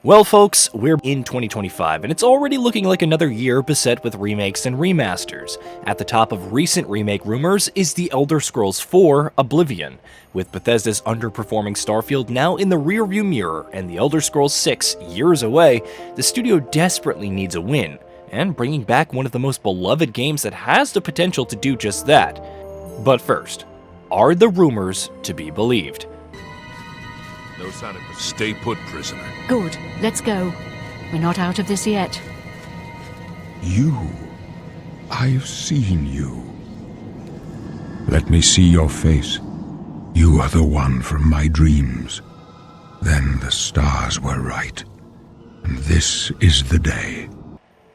Well folks, we're in 2025 and it's already looking like another year beset with remakes and remasters. At the top of recent remake rumors is The Elder Scrolls 4 Oblivion. With Bethesda's underperforming Starfield now in the rearview mirror and The Elder Scrolls 6 years away, the studio desperately needs a win, and bringing back one of the most beloved games that has the potential to do just that. But first, are the rumors to be believed? No sign of... Stay put, prisoner. Good, let's go. We're not out of this yet. You. I've seen you. Let me see your face. You are the one from my dreams. Then the stars were right. And this is the day.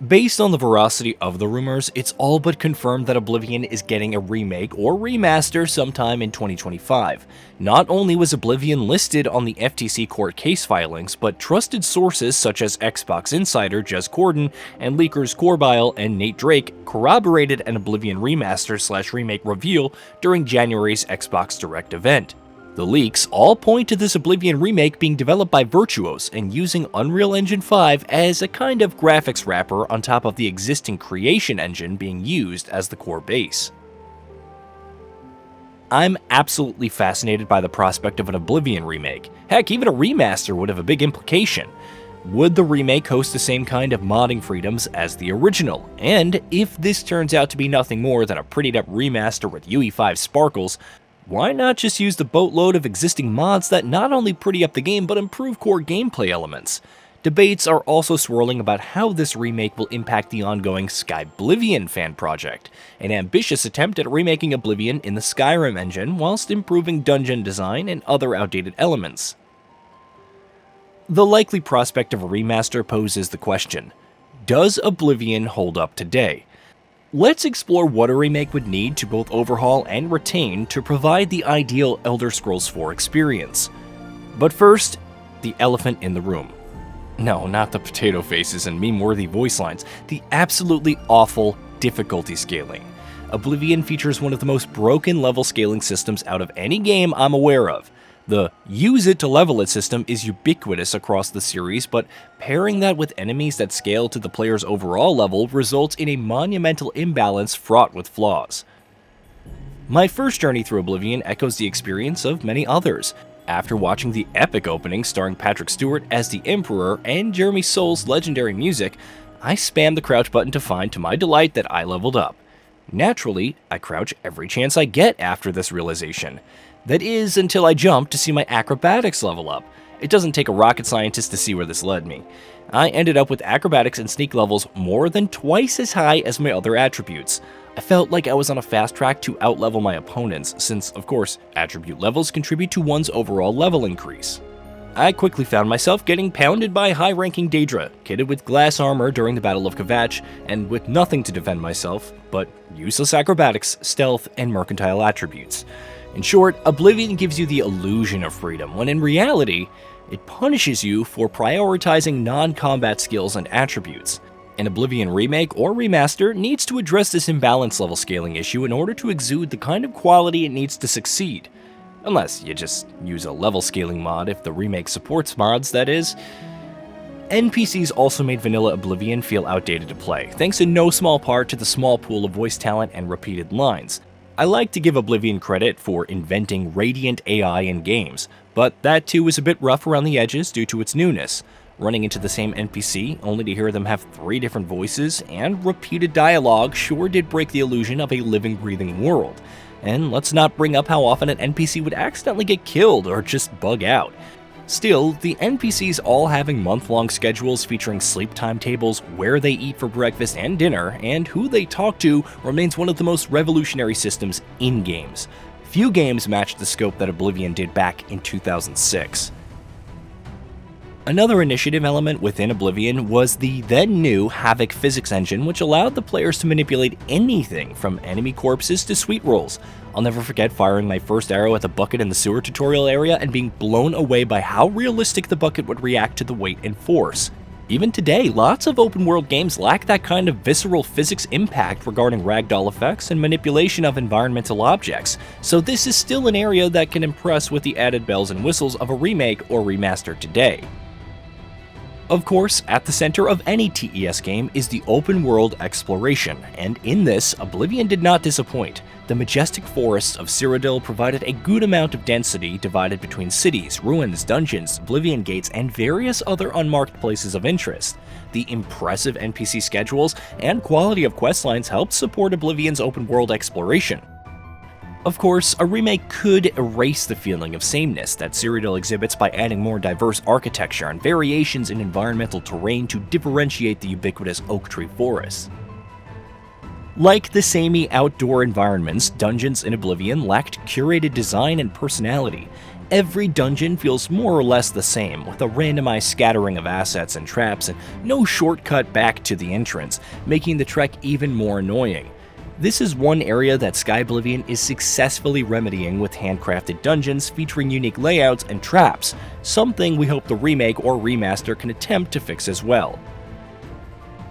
Based on the veracity of the rumors, it's all but confirmed that Oblivion is getting a remake or remaster sometime in 2025. Not only was Oblivion listed on the FTC court case filings, but trusted sources such as Xbox insider Jez Corden and leakers Kobrille and NateDrake corroborated an Oblivion remaster/remake reveal during January's Xbox Direct event. The leaks all point to this Oblivion remake being developed by Virtuos and using Unreal Engine 5 as a kind of graphics wrapper on top of the existing creation engine being used as the core base. I'm absolutely fascinated by the prospect of an Oblivion remake. Heck, even a remaster would have a big implication. Would the remake host the same kind of modding freedoms as the original? And if this turns out to be nothing more than a prettied up remaster with UE5 sparkles, why not just use the boatload of existing mods that not only pretty up the game but improve core gameplay elements? Debates are also swirling about how this remake will impact the ongoing Skyblivion fan project, an ambitious attempt at remaking Oblivion in the Skyrim engine whilst improving dungeon design and other outdated elements. The likely prospect of a remaster poses the question: does Oblivion hold up today? Let's explore what a remake would need to both overhaul and retain to provide the ideal Elder Scrolls 4 experience. But first, the elephant in the room. No, not the potato faces and meme-worthy voice lines, the absolutely awful difficulty scaling. Oblivion features one of the most broken level scaling systems out of any game I'm aware of. The use it to level it system is ubiquitous across the series, but pairing that with enemies that scale to the player's overall level results in a monumental imbalance fraught with flaws. My first journey through Oblivion echoes the experience of many others. After watching the epic opening starring Patrick Stewart as the Emperor and Jeremy Soul's legendary music, I spammed the crouch button to find to my delight that I leveled up. Naturally, I crouch every chance I get after this realization. That is, until I jump to see my acrobatics level up. It doesn't take a rocket scientist to see where this led me. I ended up with acrobatics and sneak levels more than twice as high as my other attributes. I felt like I was on a fast track to outlevel my opponents, since, of course, attribute levels contribute to one's overall level increase. I quickly found myself getting pounded by high-ranking Daedra, kitted with glass armor during the Battle of Kvatch, and with nothing to defend myself but useless acrobatics, stealth, and mercantile attributes. In short, Oblivion gives you the illusion of freedom, when in reality, it punishes you for prioritizing non-combat skills and attributes. An Oblivion remake or remaster needs to address this imbalance level scaling issue in order to exude the kind of quality it needs to succeed. Unless you just use a level scaling mod if the remake supports mods, that is. NPCs also made vanilla Oblivion feel outdated to play, thanks in no small part to the small pool of voice talent and repeated lines. I like to give Oblivion credit for inventing radiant AI in games, but that too is a bit rough around the edges due to its newness. Running into the same NPC, only to hear them have 3 different voices and repeated dialogue sure did break the illusion of a living, breathing world. And let's not bring up how often an NPC would accidentally get killed or just bug out. Still, the NPCs all having month-long schedules featuring sleep timetables, where they eat for breakfast and dinner, and who they talk to remains one of the most revolutionary systems in games. Few games match the scope that Oblivion did back in 2006. Another initiative element within Oblivion was the then-new Havoc physics engine, which allowed the players to manipulate anything from enemy corpses to sweet rolls. I'll never forget firing my first arrow at the bucket in the sewer tutorial area and being blown away by how realistic the bucket would react to the weight and force. Even today, lots of open-world games lack that kind of visceral physics impact regarding ragdoll effects and manipulation of environmental objects, so this is still an area that can impress with the added bells and whistles of a remake or remaster today. Of course, at the center of any TES game is the open world exploration, and in this, Oblivion did not disappoint. The majestic forests of Cyrodiil provided a good amount of density divided between cities, ruins, dungeons, Oblivion gates, and various other unmarked places of interest. The impressive NPC schedules and quality of questlines helped support Oblivion's open world exploration. Of course, a remake could erase the feeling of sameness that Cyrodiil exhibits by adding more diverse architecture and variations in environmental terrain to differentiate the ubiquitous oak tree forests. Like the samey outdoor environments, dungeons in Oblivion lacked curated design and personality. Every dungeon feels more or less the same, with a randomized scattering of assets and traps and no shortcut back to the entrance, making the trek even more annoying. This is one area that Sky Oblivion is successfully remedying with handcrafted dungeons featuring unique layouts and traps, something we hope the remake or remaster can attempt to fix as well.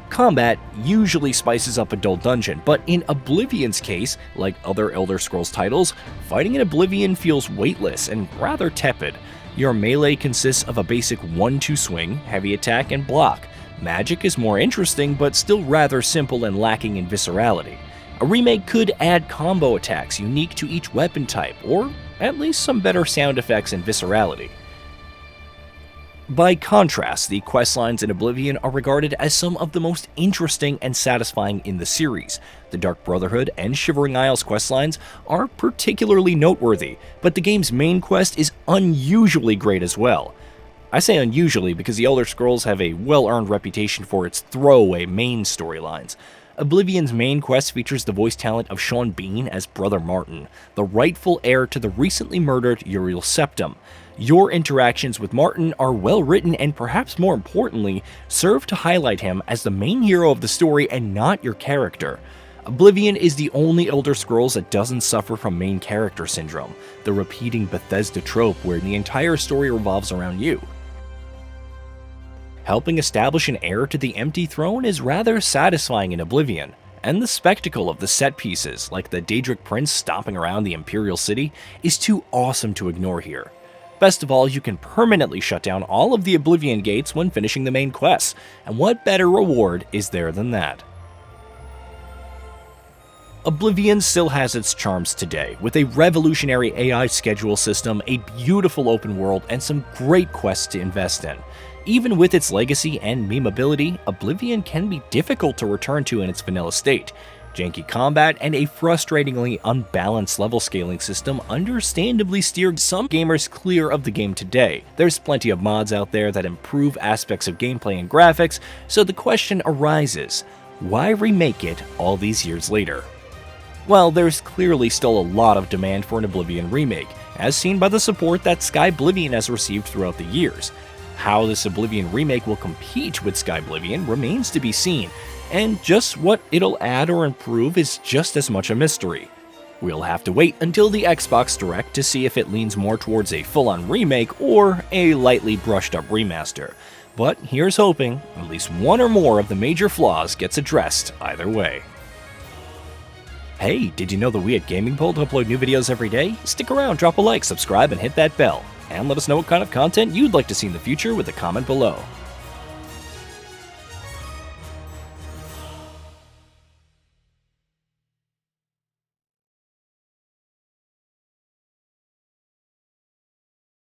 Combat usually spices up a dull dungeon, but in Oblivion's case, like other Elder Scrolls titles, fighting in Oblivion feels weightless and rather tepid. Your melee consists of a basic 1-2 swing, heavy attack, and block. Magic is more interesting, but still rather simple and lacking in viscerality. A remake could add combo attacks unique to each weapon type, or at least some better sound effects and viscerality. By contrast, the questlines in Oblivion are regarded as some of the most interesting and satisfying in the series. The Dark Brotherhood and Shivering Isles questlines are particularly noteworthy, but the game's main quest is unusually great as well. I say unusually because the Elder Scrolls have a well-earned reputation for its throwaway main storylines. Oblivion's main quest features the voice talent of Sean Bean as Brother Martin, the rightful heir to the recently murdered Uriel Septim. Your interactions with Martin are well written and, perhaps more importantly, serve to highlight him as the main hero of the story and not your character. Oblivion is the only Elder Scrolls that doesn't suffer from main character syndrome, the repeating Bethesda trope where the entire story revolves around you. Helping establish an heir to the empty throne is rather satisfying in Oblivion, and the spectacle of the set pieces, like the Daedric Prince stomping around the Imperial City, is too awesome to ignore here. Best of all, you can permanently shut down all of the Oblivion gates when finishing the main quests, and what better reward is there than that? Oblivion still has its charms today, with a revolutionary AI schedule system, a beautiful open world, and some great quests to invest in. Even with its legacy and memeability, Oblivion can be difficult to return to in its vanilla state. Janky combat and a frustratingly unbalanced level scaling system understandably steered some gamers clear of the game today. There's plenty of mods out there that improve aspects of gameplay and graphics, so the question arises, why remake it all these years later? Well, there's clearly still a lot of demand for an Oblivion remake, as seen by the support that Sky Oblivion has received throughout the years. How this Oblivion remake will compete with Sky Oblivion remains to be seen, and just what it'll add or improve is just as much a mystery. We'll have to wait until the Xbox Direct to see if it leans more towards a full-on remake or a lightly brushed-up remaster. But here's hoping at least one or more of the major flaws gets addressed either way. Hey, did you know that we at GamingBolt upload new videos every day? Stick around, drop a like, subscribe, and hit that bell. And let us know what kind of content you'd like to see in the future with a comment below.